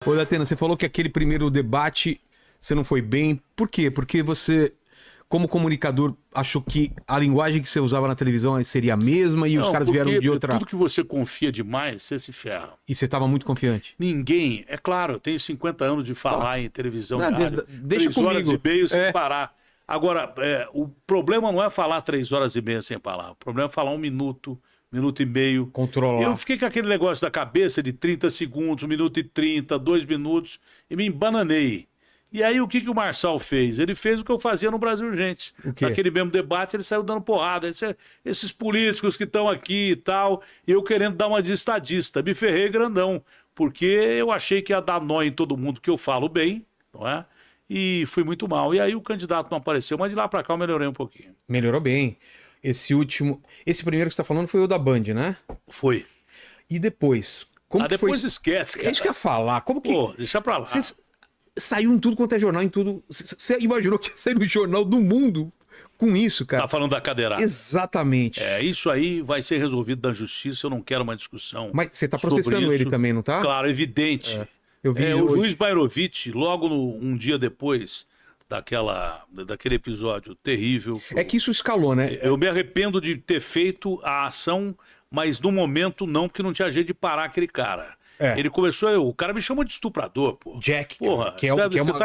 Ô, Datena, você falou que aquele primeiro debate você não foi bem. Por quê? Porque você, como comunicador, achou que a linguagem que você usava na televisão seria a mesma e os caras vieram de outra... Tudo que você confia demais, você se ferra. E você estava muito confiante? Ninguém... É claro, eu tenho 50 anos de falar em televisão, não, rádio, deixa 3 horas comigo. e meia sem parar. Agora, o problema não é falar 3 horas e meia sem parar. O problema é falar 1 minuto, 1 minuto e meio. Controlar. Eu fiquei com aquele negócio da cabeça de 30 segundos, 1 minuto e 30, 2 minutos, e me embananei. E aí o que o Marçal fez? Ele fez o que eu fazia no Brasil Urgente. Naquele mesmo debate ele saiu dando porrada. Esses políticos que estão aqui e tal, e eu querendo dar uma de estadista. Me ferrei grandão, porque eu achei que ia dar nó em todo mundo que eu falo bem, não é? E fui muito mal. E aí o candidato não apareceu, mas de lá pra cá eu melhorei um pouquinho. Melhorou bem. Esse primeiro que você tá falando foi o da Band, né? Foi. E depois? Como que depois foi... esquece, cara. É isso que eu ia falar. Como que... Pô, deixa pra lá. Saiu em tudo quanto é jornal, em tudo. Você imaginou que ia sair no jornal do mundo com isso, cara? Tá falando da cadeirada. Exatamente. Isso aí vai ser resolvido na justiça, eu não quero uma discussão. Mas você tá processando ele também, não tá? Claro, evidente. Eu vi o juiz Bairovitch, logo um dia depois daquele episódio terrível... É que isso escalou, né? Eu me arrependo de ter feito a ação, mas no momento não, porque não tinha jeito de parar aquele cara. Ele começou, o cara me chamou de estuprador, pô. Jack, porra, que é uma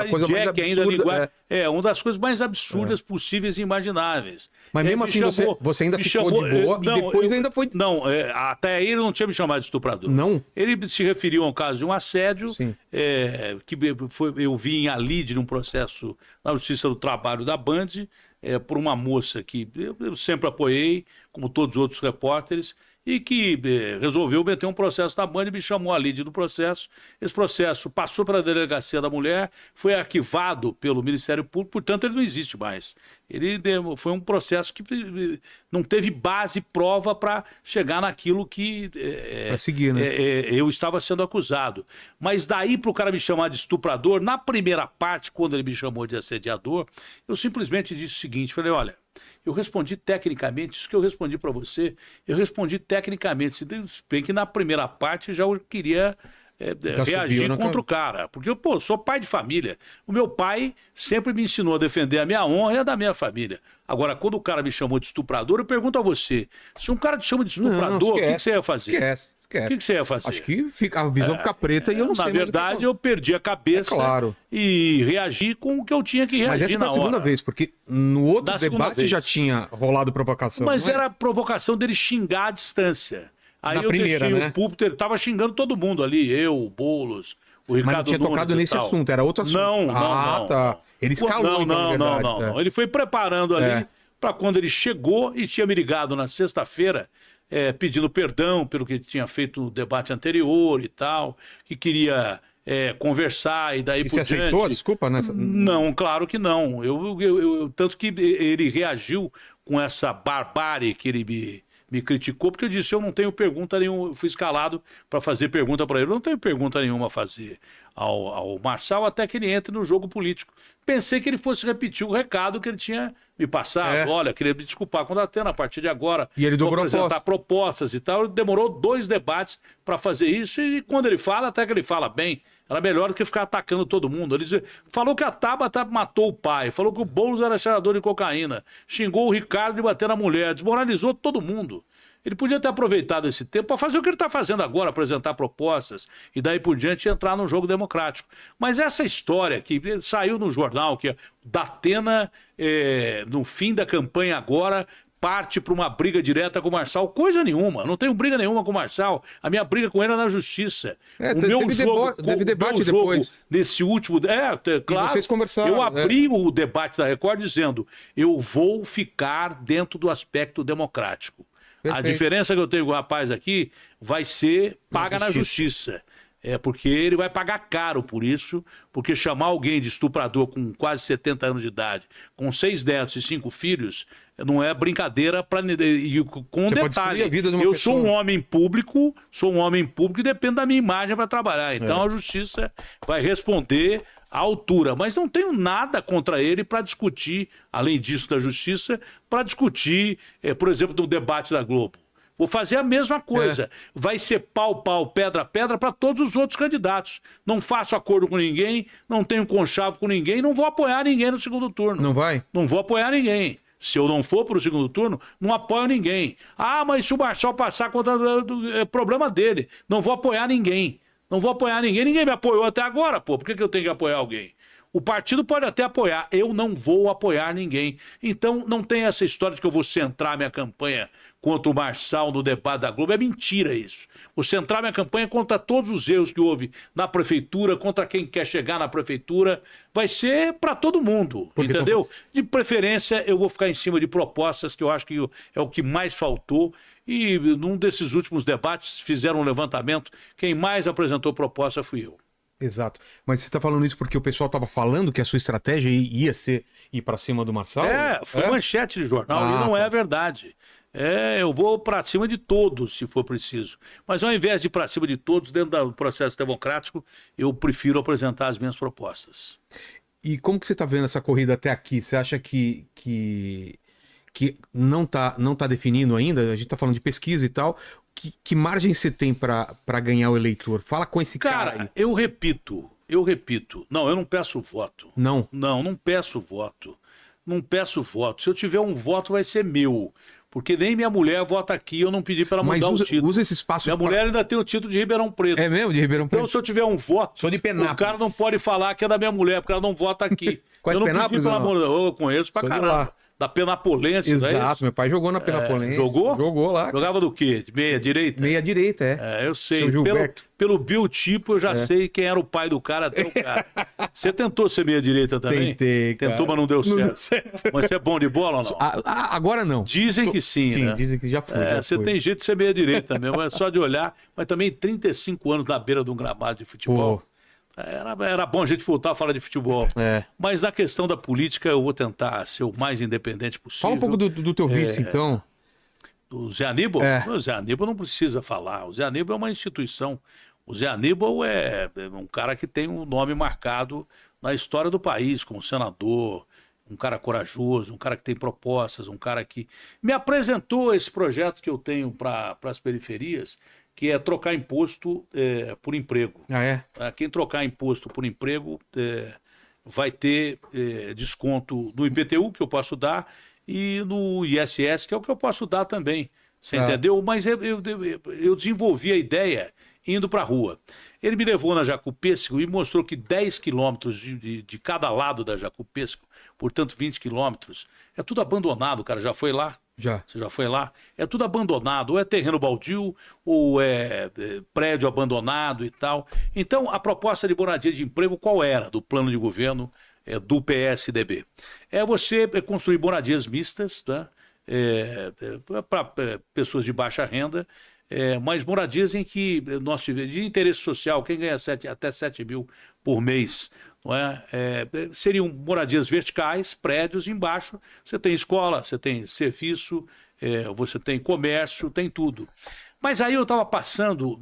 coisa mais absurda. Ainda linguagem, uma das coisas mais absurdas possíveis e imagináveis. Mas mesmo assim você ainda ficou de boa e depois ainda foi... Não, até aí ele não tinha me chamado de estuprador. Não? Ele se referiu a um caso de um assédio, que eu vi em Alide num processo na Justiça do Trabalho da Band, por uma moça que eu sempre apoiei, como todos os outros repórteres, e que resolveu meter um processo na Band e me chamou a lide do processo. Esse processo passou para a Delegacia da Mulher, foi arquivado pelo Ministério Público, portanto ele não existe mais. Foi um processo que não teve base, prova para chegar naquilo que seguir, né? Eu estava sendo acusado. Mas daí para o cara me chamar de estuprador, na primeira parte, quando ele me chamou de assediador, eu simplesmente disse o seguinte, falei, olha, eu respondi tecnicamente, isso que eu respondi para você, eu respondi tecnicamente, se bem que na primeira parte já eu queria reagir contra o cara, porque eu sou pai de família, o meu pai sempre me ensinou a defender a minha honra e a da minha família. Agora, quando o cara me chamou de estuprador, eu pergunto a você, se um cara te chama de estuprador, o que você ia fazer? Esquece. O que você ia fazer? Acho que a visão fica preta e eu não sei. Na verdade, eu perdi a cabeça e reagi com o que eu tinha que reagir na hora. Mas essa foi a segunda vez, porque no outro debate já tinha rolado provocação. Mas era a provocação dele xingar à distância. Aí eu deixei o púlpito, ele estava xingando todo mundo ali, eu, o Boulos, o Ricardo. Mas não tinha tocado nesse assunto, era outro assunto. Não. Tá. Ele escalou, Não. Ele foi preparando ali para quando ele chegou e tinha me ligado na sexta-feira, pedindo perdão pelo que tinha feito no debate anterior e tal, que queria conversar e daí por diante. Você aceitou a desculpa nessa? Não, claro que não. Tanto que ele reagiu com essa barbárie que ele me criticou, porque eu disse, eu não tenho pergunta nenhuma, eu fui escalado para fazer pergunta para ele, eu não tenho pergunta nenhuma a fazer ao Marçal até que ele entre no jogo político. Pensei que ele fosse repetir o recado que ele tinha me passado. Olha, queria me desculpar com o Datena, a partir de agora e ele vou apresentar propostas e tal. Ele demorou 2 debates para fazer isso e quando ele fala, até que ele fala bem. Era melhor do que ficar atacando todo mundo. Ele falou que a Tabata matou o pai, falou que o Boulos era cheirador de cocaína, xingou o Ricardo de bater na mulher, desmoralizou todo mundo. Ele podia ter aproveitado esse tempo para fazer o que ele está fazendo agora, apresentar propostas e daí por diante entrar no jogo democrático. Mas essa história que saiu no jornal, que Datena, no fim da campanha agora, parte para uma briga direta com o Marçal, coisa nenhuma, não tenho briga nenhuma com o Marçal, a minha briga com ele é na justiça. Teve debate depois. Nesse último, claro, vocês conversaram, eu abri o debate da Record dizendo, eu vou ficar dentro do aspecto democrático. Perfeito. A diferença que eu tenho com o rapaz aqui vai ser paga na justiça. Porque ele vai pagar caro por isso, porque chamar alguém de estuprador com quase 70 anos de idade, com 6 netos e 5 filhos, não é brincadeira com detalhe. Eu sou um homem público, e dependo da minha imagem para trabalhar. Então a justiça vai responder à altura, mas não tenho nada contra ele para discutir, além disso da justiça, para discutir, por exemplo, no debate da Globo. Vou fazer a mesma coisa. Vai ser pau, pau, pedra, pedra para todos os outros candidatos. Não faço acordo com ninguém, não tenho conchavo com ninguém, não vou apoiar ninguém no segundo turno. Não vai? Não vou apoiar ninguém. Se eu não for para o segundo turno, não apoio ninguém. Ah, mas se o Marçal passar contra... É problema dele. Não vou apoiar ninguém. Não vou apoiar ninguém. Ninguém me apoiou até agora, pô. Por que eu tenho que apoiar alguém? O partido pode até apoiar, eu não vou apoiar ninguém. Então não tem essa história de que eu vou centrar minha campanha contra o Marçal no debate da Globo. É mentira isso. Vou centrar minha campanha contra todos os erros que houve na prefeitura, contra quem quer chegar na prefeitura. Vai ser para todo mundo, entendeu? De preferência eu vou ficar em cima de propostas que eu acho que é o que mais faltou. E num desses últimos debates fizeram um levantamento. Quem mais apresentou proposta fui eu. Exato. Mas você está falando isso porque o pessoal estava falando que a sua estratégia ia ser ir para cima do Marçal? Foi manchete de jornal e não é verdade. Eu vou para cima de todos, se for preciso. Mas ao invés de ir para cima de todos, dentro do processo democrático, eu prefiro apresentar as minhas propostas. E como que você está vendo essa corrida até aqui? Você acha que não tá definindo ainda? A gente está falando de pesquisa e tal. Que margem você tem para ganhar o eleitor? Fala com esse cara aí. Eu repito. Não, eu não peço voto. Não? Não peço voto. Não peço voto. Se eu tiver um voto, vai ser meu. Porque nem minha mulher vota aqui, eu não pedi para ela mudar o título. Usa esse espaço. Minha mulher ainda tem o título de Ribeirão Preto. É mesmo? De Ribeirão Preto? Então, se eu tiver um voto, sou de Penápolis. O cara não pode falar que é da minha mulher, porque ela não vota aqui. Conhece eu não Penápolis? Pedi, pelo amor de Deus, eu conheço pra caramba. Da Penapolense, Exato, meu pai jogou na Penapolense. Jogou? Jogou lá. Jogava do quê? De meia direita? Meia direita, é. Eu sei. Seu Gilberto. Pelo biotipo, eu já sei quem era o pai do cara até o cara. Você tentou ser meia direita também? Tentei, cara. Tentou, mas não deu certo. Não deu certo. Mas você é bom de bola ou não? Agora não. Dizem que sim, né? Sim, dizem que já foi. Você tem jeito de ser meia direita mesmo, é só de olhar. Mas também 35 anos na beira de um gramado de futebol. Pô. Era bom a gente voltar a falar de futebol. Mas na questão da política eu vou tentar ser o mais independente possível. Fala um pouco do teu vice, então. Do Zé Aníbal? O Zé Aníbal não precisa falar. O Zé Aníbal é uma instituição. O Zé Aníbal é um cara que tem um nome marcado na história do país, como senador, um cara corajoso, um cara que tem propostas, um cara que me apresentou esse projeto que eu tenho para as periferias, que é trocar imposto por emprego. Quem trocar imposto por emprego vai ter desconto no IPTU, que eu posso dar, e no ISS, que é o que eu posso dar também. Você entendeu? Mas eu desenvolvi a ideia indo para a rua. Ele me levou na Jacupêssego e mostrou que 10 quilômetros de cada lado da Jacupêssego, portanto 20 quilômetros, é tudo abandonado, cara. Já foi lá? Já. Você já foi lá? É tudo abandonado, ou é terreno baldio, ou é prédio abandonado e tal. Então, a proposta de moradia de emprego qual era do plano de governo do PSDB? É você construir moradias mistas, tá? Para pessoas de baixa renda, mas moradias em que nós tivemos de interesse social, quem ganha até 7 mil por mês, não é? Seriam moradias verticais, prédios, embaixo você tem escola, você tem serviço, você tem comércio, tem tudo. Mas aí eu estava passando,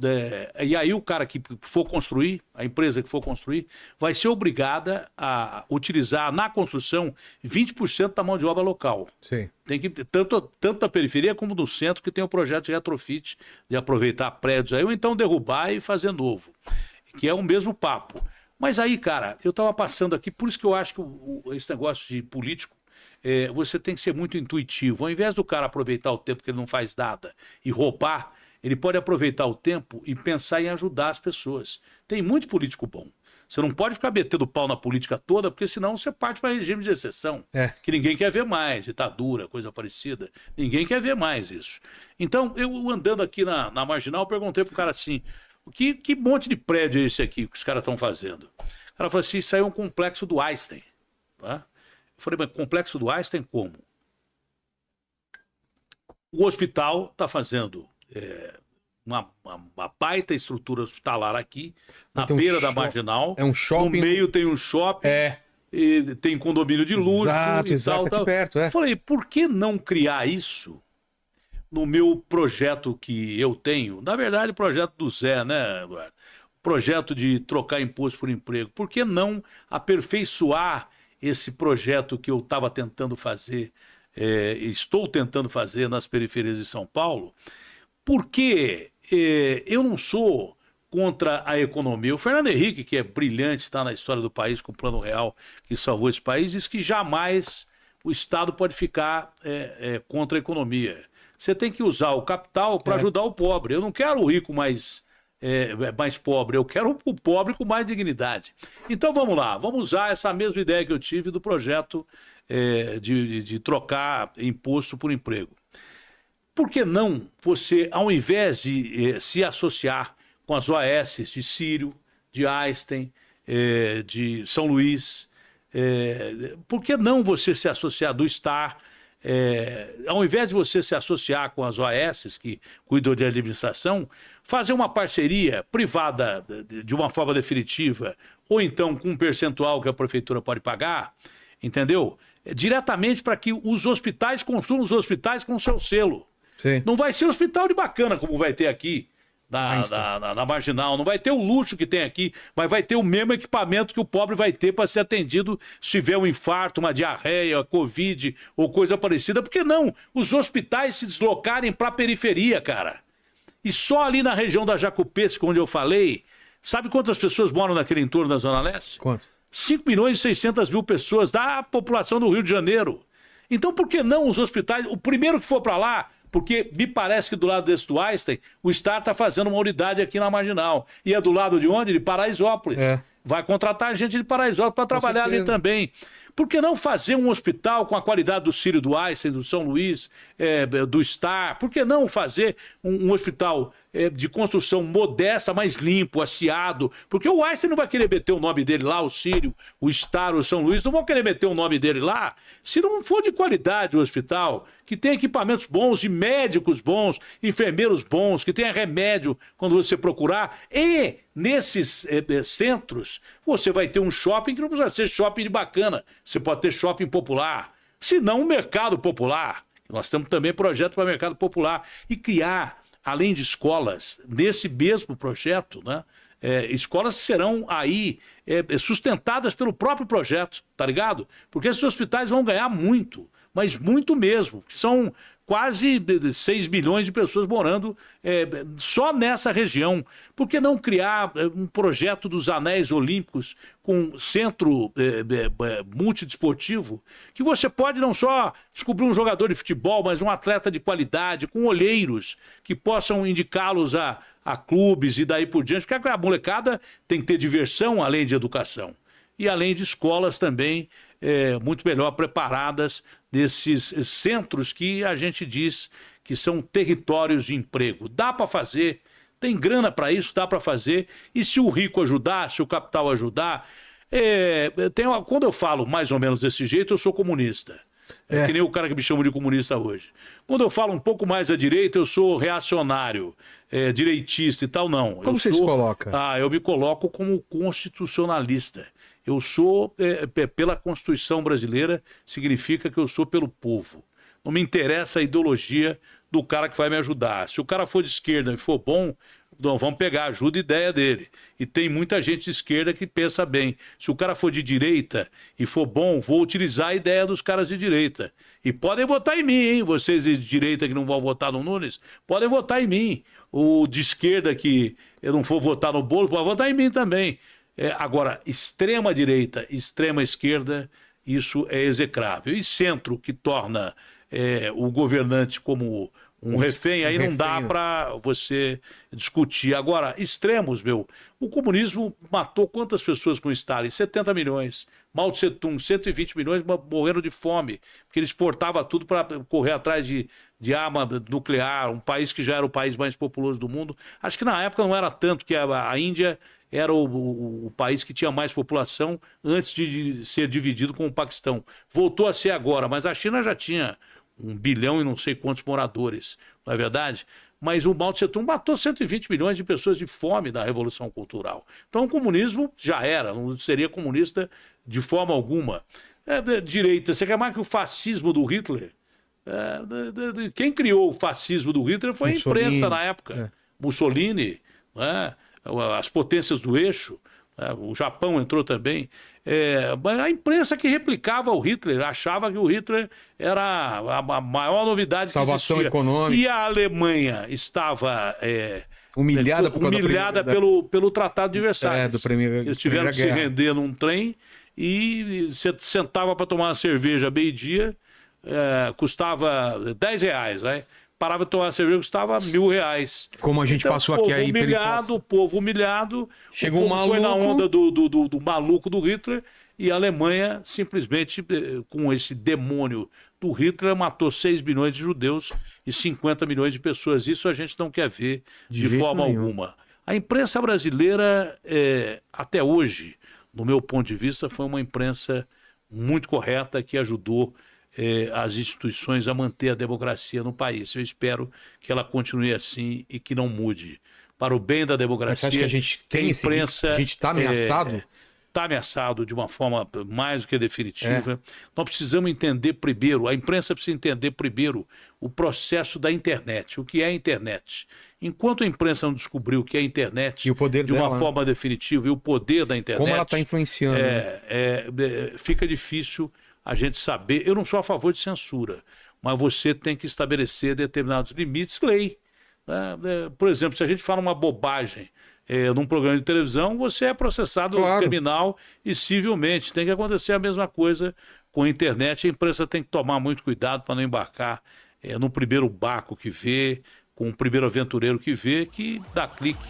e aí o cara que for construir, a empresa que for construir, vai ser obrigada a utilizar na construção 20% da mão de obra local. Sim. Tem que tanto da periferia como do centro, que tem o projeto de retrofit, de aproveitar prédios aí, ou então derrubar e fazer novo, que é o mesmo papo. Mas aí, cara, eu estava passando aqui, por isso que eu acho que esse negócio de político, você tem que ser muito intuitivo. Ao invés do cara aproveitar o tempo que ele não faz nada e roubar, ele pode aproveitar o tempo e pensar em ajudar as pessoas. Tem muito político bom. Você não pode ficar metendo pau na política toda, porque senão você parte para regime de exceção. Que ninguém quer ver mais, ditadura, coisa parecida. Ninguém quer ver mais isso. Então, eu andando aqui na Marginal, perguntei pro cara assim, que monte de prédio é esse aqui que os caras estão fazendo? O cara falou assim, isso aí é um complexo do Einstein. Tá? Eu falei, mas complexo do Einstein como? O hospital está fazendo uma baita estrutura hospitalar aqui, na beira da Marginal. É um shopping. No meio tem um shopping. E tem condomínio de luxo. Exato, aqui perto. Eu falei, por que não criar isso no meu projeto que eu tenho? Na verdade, o projeto do Zé, né, Eduardo? O projeto de trocar imposto por emprego. Por que não aperfeiçoar esse projeto que eu estava tentando fazer, estou tentando fazer nas periferias de São Paulo, Porque eu não sou contra a economia. O Fernando Henrique, que é brilhante, está na história do país com o Plano Real, que salvou esse país, diz que jamais o Estado pode ficar contra a economia. Você tem que usar o capital para ajudar o pobre. Eu não quero o rico mais pobre, eu quero o pobre com mais dignidade. Então vamos lá, vamos usar essa mesma ideia que eu tive do projeto de trocar imposto por emprego. Por que não você, ao invés de se associar com as OAS de Sírio, de Einstein, de São Luís, por que não você se associar do STAR? Ao invés de você se associar com as OAS que cuidam de administração, fazer uma parceria privada de uma forma definitiva, ou então com um percentual que a prefeitura pode pagar, entendeu? Diretamente para que os hospitais construam os hospitais com o seu selo. Sim. Não vai ser hospital de bacana como vai ter aqui na Marginal, não vai ter o luxo que tem aqui, mas vai ter o mesmo equipamento que o pobre vai ter para ser atendido se tiver um infarto, uma diarreia, Covid ou coisa parecida. Por que não os hospitais se deslocarem para a periferia, cara? E só ali na região da Jacupesca, onde eu falei, sabe quantas pessoas moram naquele entorno da Zona Leste? Quanto? 5.600.000 pessoas da população do Rio de Janeiro. Então por que não os hospitais, o primeiro que for para lá, porque me parece que do lado desse do Einstein, o STAR está fazendo uma unidade aqui na Marginal. E é do lado de onde? De Paraisópolis. Vai contratar gente de Paraisópolis para trabalhar ali também. Por que não fazer um hospital com a qualidade do Sírio, do Einstein, do São Luís, do STAR? Por que não fazer um hospital de construção modesta, mais limpo, aciado? Porque o Einstein não vai querer meter o nome dele lá, o Sírio, o STAR, o São Luís, não vão querer meter o nome dele lá se não for de qualidade o hospital, que tenha equipamentos bons, de médicos bons, enfermeiros bons, que tenha remédio quando você procurar. E nesses centros, você vai ter um shopping que não precisa ser shopping de bacana. Você pode ter shopping popular, se não um mercado popular. Nós temos também projeto para mercado popular. E criar, além de escolas, nesse mesmo projeto, né, escolas que serão aí sustentadas pelo próprio projeto, tá ligado? Porque esses hospitais vão ganhar muito, mas muito mesmo. São quase 6 milhões de pessoas morando só nessa região. Por que não criar um projeto dos Anéis Olímpicos com centro multidesportivo, que você pode não só descobrir um jogador de futebol, mas um atleta de qualidade, com olheiros que possam indicá-los a clubes e daí por diante, porque a molecada tem que ter diversão além de educação. E além de escolas também muito melhor preparadas desses centros que a gente diz que são territórios de emprego. Dá para fazer, tem grana para isso, dá para fazer. E se o rico ajudar, se o capital ajudar... quando eu falo mais ou menos desse jeito, eu sou comunista. Que nem o cara que me chama de comunista hoje. Quando eu falo um pouco mais à direita, eu sou reacionário, direitista e tal, não. Como você se coloca? Eu me coloco como constitucionalista. Eu sou pela Constituição brasileira, significa que eu sou pelo povo. Não me interessa a ideologia do cara que vai me ajudar. Se o cara for de esquerda e for bom, não, vamos pegar, ajuda a ideia dele. E tem muita gente de esquerda que pensa bem. Se o cara for de direita e for bom, vou utilizar a ideia dos caras de direita. E podem votar em mim, hein? Vocês de direita que não vão votar no Nunes, podem votar em mim. O de esquerda que eu não for votar no Boulos, pode votar em mim também. Agora, extrema direita, extrema esquerda, isso é execrável. E centro, que torna o governante como um refém, aí não dá para você discutir. Agora, extremos, o comunismo matou quantas pessoas com Stalin? 70 milhões. Mao Tse Tung, 120 milhões morreram de fome, porque ele exportava tudo para correr atrás de arma nuclear, um país que já era o país mais populoso do mundo. Acho que na época não era tanto, que a Índia era o país que tinha mais população antes de ser dividido com o Paquistão. Voltou a ser agora, mas a China já tinha 1 bilhão e não sei quantos moradores, não é verdade? Mas o Mao Tse Tung matou 120 milhões de pessoas de fome na Revolução Cultural. Então o comunismo já era, não seria comunista de forma alguma. Direita, você quer mais que o fascismo do Hitler? Quem criou o fascismo do Hitler foi a imprensa na época. Mussolini, as potências do eixo. O Japão entrou também. A imprensa que replicava o Hitler achava que o Hitler era a maior novidade Salvação que existia. econômica. E a Alemanha estava Humilhada pelo Tratado de Versalhes. Eles tiveram que se render num trem e você sentava para tomar uma cerveja meio-dia, custava R$10, né? Parava de tomar cerveja, custava R$1.000. Como a gente passou aqui aí. O povo humilhado. Chegou um maluco. Foi na onda do maluco do Hitler, e a Alemanha simplesmente, com esse demônio do Hitler, matou 6 milhões de judeus e 50 milhões de pessoas. Isso a gente não quer ver de forma alguma. A imprensa brasileira, até hoje, no meu ponto de vista, foi uma imprensa muito correta, que ajudou as instituições a manter a democracia no país. Eu espero que ela continue assim e que não mude. Para o bem da democracia, mas você acha que a gente tem imprensa, a gente está ameaçado? Está ameaçado de uma forma mais do que definitiva. Nós precisamos entender primeiro, a imprensa precisa entender primeiro o processo da internet. O que é a internet? Enquanto a imprensa não descobriu o que é a internet e o poder de uma forma definitiva, e o poder da internet... Como ela está influenciando. Fica difícil a gente saber. Eu não sou a favor de censura, mas você tem que estabelecer determinados limites, lei. Por exemplo, se a gente fala uma bobagem num programa de televisão, você é processado criminal e civilmente. Tem que acontecer a mesma coisa com a internet. A imprensa tem que tomar muito cuidado para não embarcar no primeiro barco que vê, com o primeiro aventureiro que vê, que dá clique